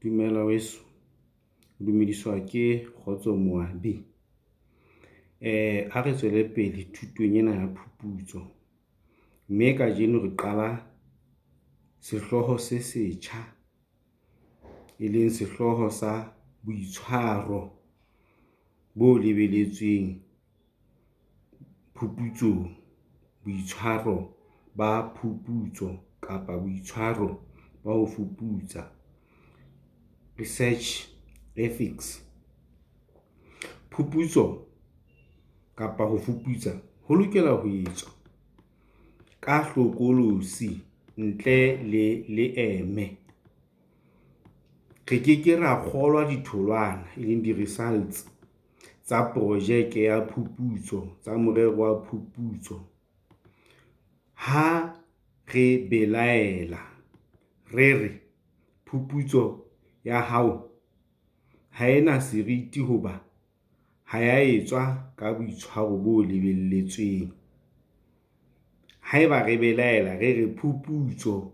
Dumela weso, dumediswa ke Kgotso Moabi. Ha re tswele pele thutong ena ya phuputso. Mme kajeno re qala sehloho se setjha, e leng sehloho sa boitshwaro bo lebeletsweng phuputsong. Boitshwaro ba phuputso kapa boitshwaro ba ho fuputsa, research ethics. Phuputso kapa ho fuputsa ho lokela ho etswa ka hlokolosi ntle le leeme. Re keke ra kgolwa ditholwana, e leng di-results tsa projeke ya phuputso, tsa morero wa phuputso, ha re belaela re re phuputso ya hao ha ena seriti hoba ha ya etswa ka boitshwaro bo lebelletsweng. Haeba re belaela re re phuputso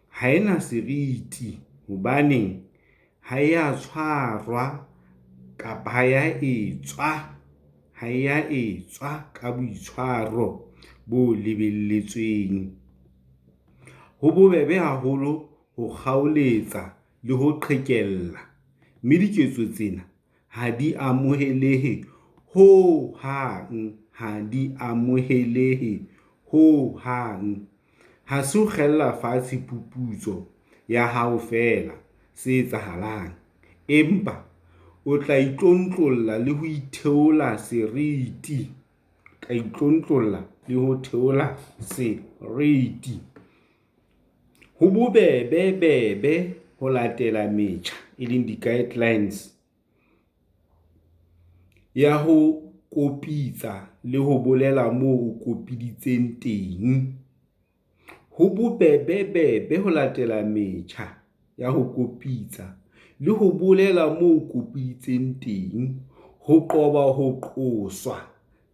ha ena seriti hobane ha ya tshwarwa kapa ha ya etswa ka boitshwaro bo lebelletsweng. Ho bobebe haholo ho kgaoletsa le ho qhekella, mme diketso tsena ha di amohelehe ho hang. Ha se ho kgella fatshe phuputso ya hao fela se etsahalang, empa o tla itlontlollla le ho itheola seriti. Ho bobebe ho latela metjha, e leng di-guidelines ya ho kopitsa le ho bolela moo o kopiditseng teng. Ho bobebe ho latela metjha ya ho kopitsa le ho bolela moo o kopiditseng teng, ho qoba ho qoswa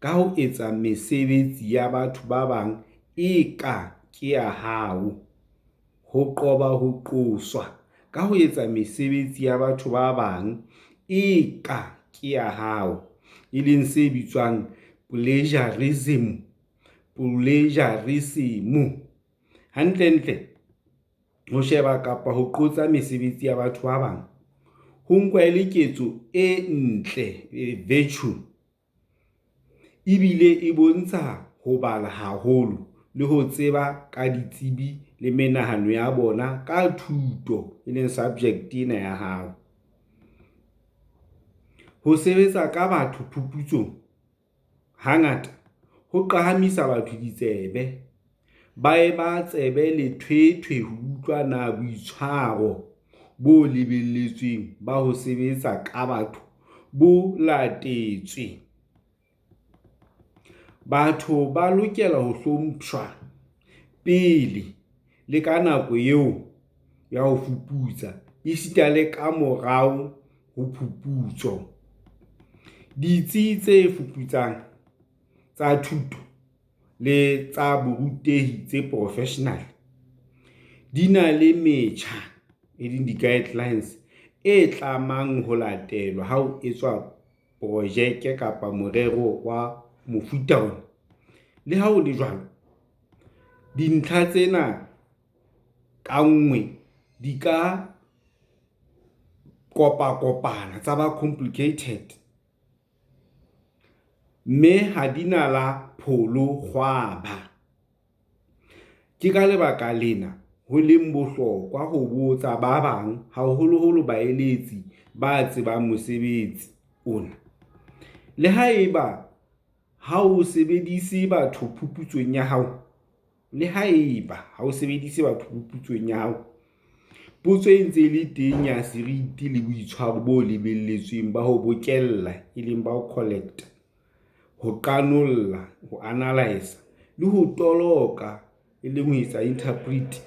ka ho etsa mesebetsi ya batho ba bang eka ke ya hao. Ho qoba ho qoswa ka ho etsa mesebetsi ya batho ba bang eka ke ya hao, e leng se bitswang plagiarism. Hantlentle ho sheba kapa ho qotsa mesebetsi ya batho ba bang ho nkwa e le ketso e ntle, virtue, ebile e bontsha ho bala haholo le ho tseba ka ditsebi le menahano ya bona ka thuto, e leng subject ena ya hao. Ho sebetsa ka batho phuputsong hangata ho qahamisa batho ditsebe, ba tsebe lethwethwe ho utlwa na boitshwaro bo lebelletsweng ba ho sebetsa ka batho bo latetswe. Batho ba lokela ho hlomphwa pele le ka nako eo ya ho fuputsa, esita le ka morao ho phuputso. Ditsi tse fuputsang tsa thuto le tsa borutehi tse professional di na le metjha, e leng di-guidelines, e tlamang ho latelwa ha o etswa projeke kapa morero wa mofuta ona. Le ha ho le jwalo, dintlha tsena ka nngwe di ka kopana tsa ba complicated, mme ha di na la pholo kgwaba. Ke ka lebaka lena ho leng bohlokwa ho botsa ba bang, haholoholo baeletsi ba tsebang mosebetsi ona. Le haeba ha o sebedise batho phuputsong ya hao, potso e ntse le teng ya seriti le boitshwaro bo lebelletsweng ba ho bokella, e leng ba ho collect, ho qanolla, ho analyse le ho toloka, e leng ho etsa interpret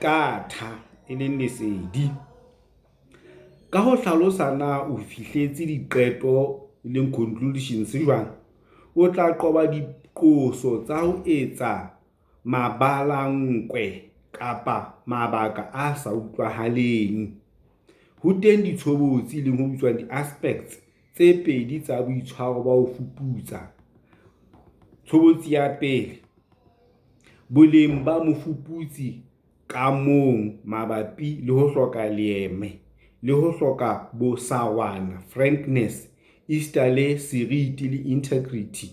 data, e leng lesedi. Ka ho hlalosa na o fihletse diqeto, e leng conclusions jwang, o tla qoba diqoso tsa ho etsa mabalankwe kapa mabaka a sa utlwahaleng. ho teng ditshobotsi le ho bitswang di-aspects tse pedi tsa boitshwaro ba ho fuputsa. Tshobotsi ya pele, boleng ba mofuputsi ka mong mabapi le ho hloka leeme le ho hloka bosawana, frankness, le seriti le integrity.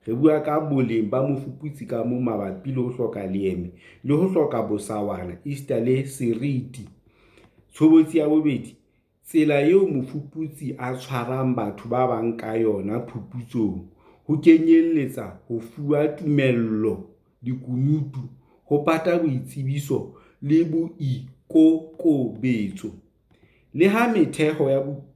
Re bua ka boleng ba mofuputsi ka mong mabapi le ho hloka leeme le ho hloka bosawana, le seriti. Tshobotsi ya bobedi, tsela eo mofuputsi a tshwarang batho ba bang ka yona phuputsong, ho kenyelletsa ho fuwa tumello, dikunutu, ho pata boitsebiso le boikokobetso. Le ha metheho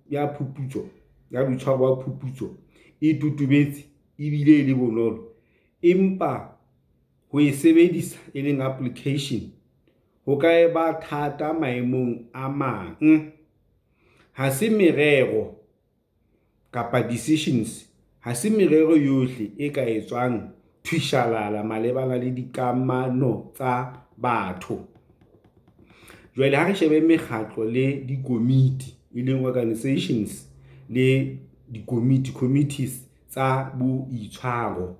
ya phuputso, ya boitshwaro ba phuputso e tutubetse ebile e le bonolo, empa ho e sebedisa e leng application ho ka eba thata maemong a mang. Ha se merero kapa decisions, ha se merero yohle e ka etswang thusahala malebana le dikamano tsa batho. Jwale ha re shebe mekgatlo le dikomiti, e leng organizations le committees tsa boitshwaro.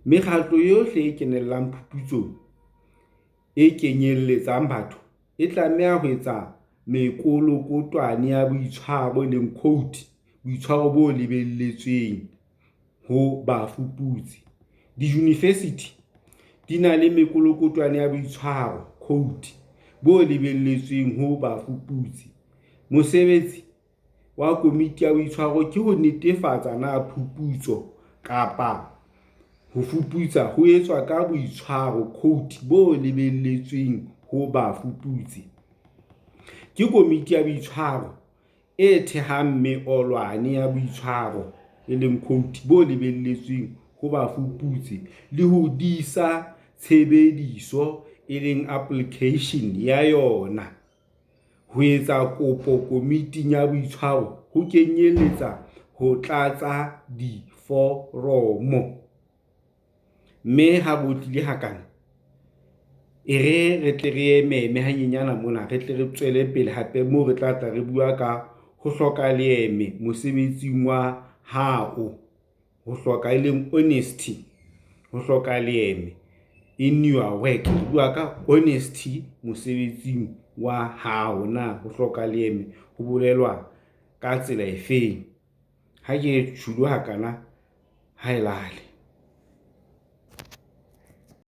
Mekgatlo yohle e kenellang phuputsong e kenyelletsang batho e tlameha ho etsa mekolokotwane ya boitshwaro, e leng quote, boitshwaro bo lebelletsweng ho bafuputsi. Di-university di na le mekolokotwane ya boitshwaro, quote, bo lebelletsweng ho bafuputsi. Mosebetsi wa komiti ya boitshwaro ke ho netefatsa na phuputso kapa ho fuputsa ho etswa ka boitshwaro, quote, bo lebelletsweng ho bafuputsi. Ke komiti ya boitshwaro e thehang meolwane ya boitshwaro, e leng quote, bo lebelletsweng ho bafuputsi le ho disa tshebediso, e leng application ya yona. Ho etsa kopo komiting ya boitshwaro ho kenyelletsa ho tlatsa diforomo. Mme ha bo tlile hakana, re tle re ememe hanyenyana mona, re tle re tswele pele hape moo re tla tla re bua ka ho hloka leeme mosebetsing wa hao, ho hloka, e leng honesty, ho hloka leeme in your work. Re bua ka honesty mosebetsing wa hao, na ho hloka leeme ho bolelwa ka tsela efeng. Ha ke tjhulo hakana ha elale.